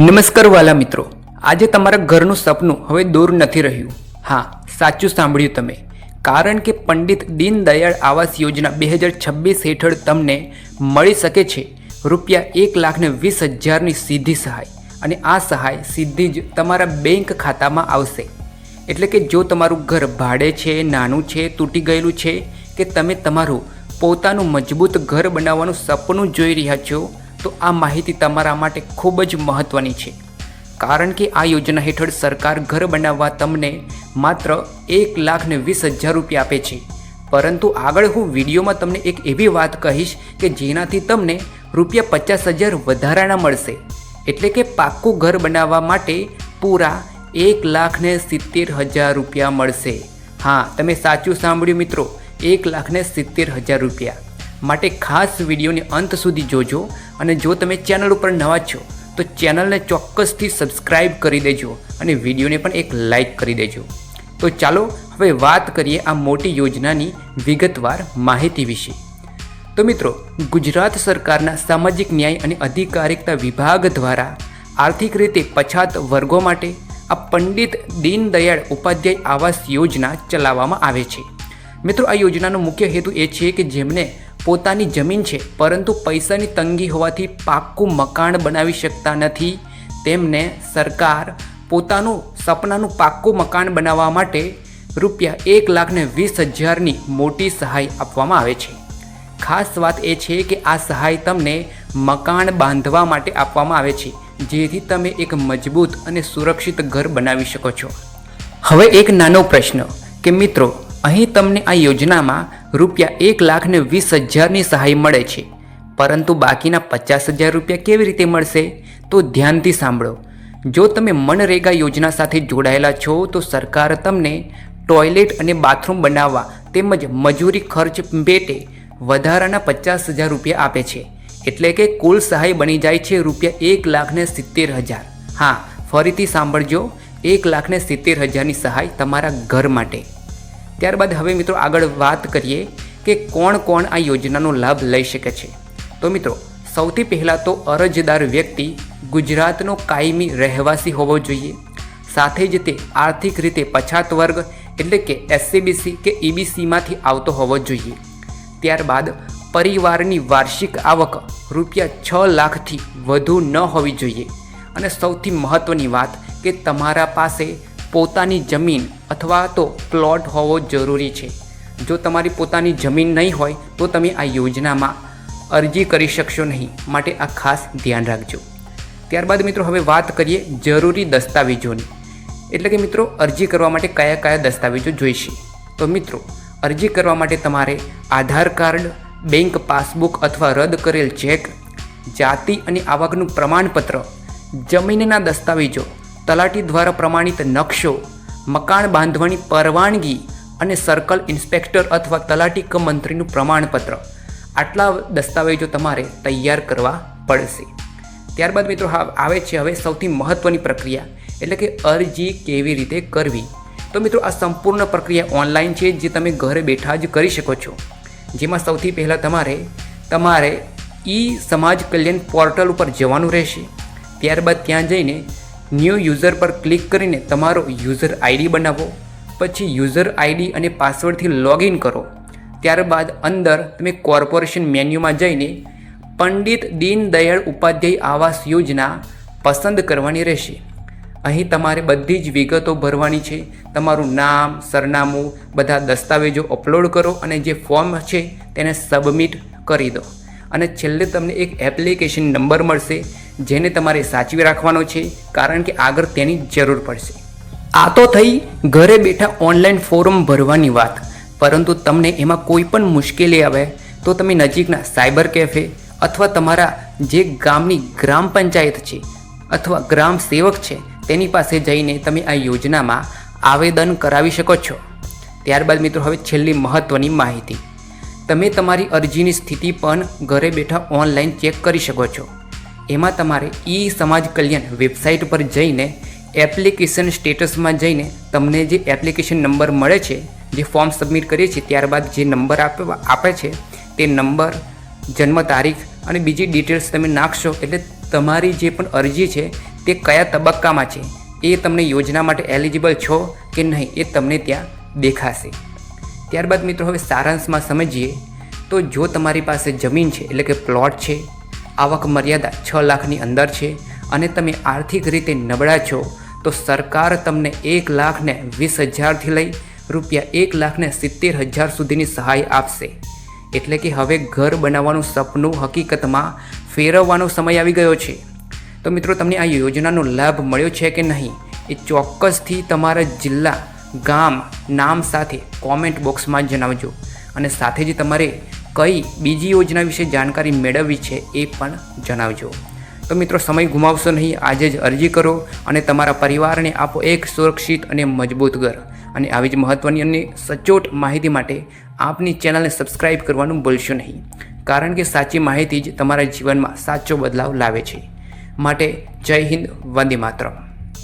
નમસ્કાર વાલા મિત્રો, આજે તમારા ઘરનું સપનું હવે દૂર નથી રહ્યું. હા, સાચું સાંભળ્યું તમે. કારણ કે પંડિત દીનદયાળ આવાસ યોજના 2026 હેઠળ તમને મળી શકે છે રૂપિયા 1,20,000ની સીધી સહાય. અને આ સહાય સીધી જ તમારા બેંક ખાતામાં આવશે. એટલે કે જો તમારું ઘર ભાડે છે, નાનું છે, તૂટી ગયેલું છે કે તમે તમારું પોતાનું મજબૂત ઘર બનાવવાનું સપનું જોઈ રહ્યા છો, તો આ માહિતી તમારા માટે ખૂબ જ મહત્ત્વની છે. કારણ કે આ યોજના હેઠળ સરકાર ઘર બનાવવા તમને માત્ર 1,20,000 રૂપિયા આપે છે. પરંતુ આગળ હું વિડીયોમાં તમને એક એવી વાત કહીશ કે જેનાથી તમને રૂપિયા 50,000 વધારાના મળશે. એટલે કે પાક્કું ઘર બનાવવા માટે પૂરા 1,70,000 રૂપિયા મળશે. હા, તમે સાચું સાંભળ્યું મિત્રો, 1,70,000 રૂપિયા. માટે ખાસ વિડીયોને અંત સુધી જોજો. અને જો તમે ચેનલ ઉપર નવા છો તો ચેનલને ચોક્કસથી સબસ્ક્રાઈબ કરી દેજો અને વિડીયોને પણ એક લાઈક કરી દેજો. તો ચાલો હવે વાત કરીએ આ મોટી યોજનાની વિગતવાર માહિતી વિશે. તો મિત્રો, ગુજરાત સરકારના સામાજિક ન્યાય અને અધિકારિતા વિભાગ દ્વારા આર્થિક રીતે પછાત વર્ગો માટે આ પંડિત દીનદયાળ ઉપાધ્યાય આવાસ યોજના ચલાવવામાં આવે છે. મિત્રો, આ યોજનાનો મુખ્ય હેતુ એ છે કે જેમને પોતાની જમીન છે પરંતુ પૈસાની તંગી હોવાથી પાક્કું મકાન બનાવી શકતા નથી, તેમને સરકાર પોતાનું સપનાનું પાક્કું મકાન બનાવવા માટે રૂપિયા 1,20,000ની મોટી સહાય આપવામાં આવે છે. ખાસ વાત એ છે કે આ સહાય તમને મકાન બાંધવા માટે આપવામાં આવે છે, જેથી તમે એક મજબૂત અને સુરક્ષિત ઘર બનાવી શકો છો. હવે એક નાનો પ્રશ્ન કે મિત્રો, અહીં તમને આ યોજનામાં રૂપિયા 1,20,000ની સહાય મળે છે, પરંતુ બાકીના 50,000 રૂપિયા કેવી રીતે મળશે? તો ધ્યાનથી સાંભળો. જો તમે મનરેગા યોજના સાથે જોડાયેલા છો તો સરકાર તમને ટોયલેટ અને બાથરૂમ બનાવવા તેમજ મજૂરી ખર્ચ પેટે વધારાના 50,000 રૂપિયા આપે છે. એટલે કે કુલ સહાય બની જાય છે રૂપિયા 1,70,000. હા, ફરીથી સાંભળજો, 1,70,000ની સહાય તમારા ઘર માટે. ત્યારબાદ હવે મિત્રો આગળ વાત કરીએ કે કોણ કોણ આ યોજનાનો લાભ લઈ શકે છે. તો મિત્રો, સૌથી પહેલાં તો અરજદાર વ્યક્તિ ગુજરાતનો કાયમી રહેવાસી હોવો જોઈએ. સાથે જ તે આર્થિક રીતે પછાત વર્ગ એટલે કે SCBC કે EBCમાંથી આવતો હોવો જોઈએ. ત્યારબાદ પરિવારની વાર્ષિક આવક રૂપિયા 6 લાખથી વધુ ન હોવી જોઈએ. અને સૌથી મહત્ત્વની વાત કે તમારા પાસે પોતાની જમીન અથવા તો પ્લોટ હોવો જરૂરી છે. જો તમારી પોતાની જમીન નહીં હોય તો તમે આ યોજનામાં અરજી કરી શકશો નહીં. માટે આ ખાસ ધ્યાન રાખજો. ત્યારબાદ મિત્રો હવે વાત કરીએ જરૂરી દસ્તાવેજોની. એટલે કે મિત્રો, અરજી કરવા માટે કયા કયા દસ્તાવેજો જોઈશે. તો મિત્રો, અરજી કરવા માટે તમારે આધાર કાર્ડ, બેંક પાસબુક અથવા રદ કરેલ ચેક, જાતિ અને આવકનું પ્રમાણપત્ર, જમીનના દસ્તાવેજો, તલાટી દ્વારા પ્રમાણિત નકશો, મકાન બાંધવાની પરવાનગી અને સર્કલ ઇન્સ્પેક્ટર અથવા તલાટી કે મંત્રીનું પ્રમાણપત્ર. આટલા દસ્તાવેજો તમારે તૈયાર કરવા પડશે. ત્યારબાદ મિત્રો આવે છે હવે સૌથી મહત્ત્વની પ્રક્રિયા, એટલે કે અરજી કેવી રીતે કરવી. તો મિત્રો, આ સંપૂર્ણ પ્રક્રિયા ઓનલાઈન છે, જે તમે ઘરે બેઠા જ કરી શકો છો. જેમાં સૌથી પહેલાં તમારે સમાજ કલ્યાણ પોર્ટલ ઉપર જવાનું રહેશે. ત્યારબાદ ત્યાં જઈને ન્યૂ યુઝર પર ક્લિક કરીને તમારો યુઝર આઈડી બનાવો. પછી યુઝર આઈડી અને પાસવર્ડથી લોગિન કરો. ત્યારબાદ અંદર તમે કોર્પોરેશન મેન્યુમાં જઈને પંડિત દીનદયાળ ઉપાધ્યાય આવાસ યોજના પસંદ કરવાની રહેશે. અહીં તમારે બધી જ વિગતો ભરવાની છે. તમારું નામ, સરનામું, બધા દસ્તાવેજો અપલોડ કરો અને જે ફોર્મ છે તેને સબમિટ કરી દો. અને છેલ્લે તમને એક એપ્લિકેશન નંબર મળશે, જેને તમારે સાચવી રાખવાનો છે, કારણ કે આગળ તેની જરૂર પડશે. આ તો થઈ ઘરે બેઠા ઓનલાઈન ફોર્મ ભરવાની વાત. પરંતુ તમને એમાં કોઈ પણ મુશ્કેલી આવે તો તમે નજીકના સાયબર કેફે અથવા તમારા જે ગામની ગ્રામ પંચાયત છે અથવા ગ્રામ સેવક છે તેની પાસે જઈને તમે આ યોજનામાં આવેદન કરાવી શકો છો. ત્યારબાદ મિત્રો હવે છેલ્લી મહત્ત્વની માહિતી. તમે તમારી અરજીની સ્થિતિ પણ ઘરે બેઠા ઓનલાઈન ચેક કરી શકો છો. એમાં તમારે સમાજ કલ્યાણ વેબસાઇટ પર જઈને એપ્લિકેશન સ્ટેટસમાં જઈને તમને જે એપ્લિકેશન નંબર મળે છે, જે ફોર્મ સબમિટ કરીએ છીએ ત્યારબાદ જે નંબર આપે છે તે નંબર, જન્મ તારીખ અને બીજી ડિટેલ્સ તમે નાખશો એટલે તમારી જે પણ અરજી છે તે કયા તબક્કામાં છે, એ તમને યોજના માટે એલિજિબલ છો કે નહીં એ તમને ત્યાં દેખાશે. ત્યારબાદ મિત્રો હવે સારાંશમાં સમજીએ તો જો તમારી પાસે જમીન છે એટલે કે પ્લોટ છે, આવક મર્યાદા 6 લાખની અંદર છે અને તમે આર્થિક રીતે નબળા છો તો સરકાર તમને 1,20,000થી લઈ ₹1,70,000 સુધીની સહાય આપશે. એટલે કે હવે ઘર બનાવવાનું સપનું હકીકતમાં ફેરવવાનો સમય આવી ગયો છે. તો મિત્રો તમને આ યોજનાનો લાભ મળ્યો છે કે નહીં એ ચોક્કસથી તમારા જિલ્લા, ગામ, નામ સાથે કોમેન્ટ બોક્સમાં જણાવજો અને સાથે જ તમારે કઈ બીજી યોજના વિશે જાણકારી મેળવવી છે એ પણ જણાવજો. તો મિત્રો સમય ગુમાવશો નહીં, આજે જ અરજી કરો અને તમારા પરિવારને આપો એક સુરક્ષિત અને મજબૂત ઘર. અને આવી જ મહત્ત્વની અને સચોટ માહિતી માટે આપની ચેનલને સબસ્ક્રાઈબ કરવાનું ભૂલશો નહીં, કારણ કે સાચી માહિતી જ તમારા જીવનમાં સાચો બદલાવ લાવે છે. માટે જય હિન્દ, વંદે માતરમ.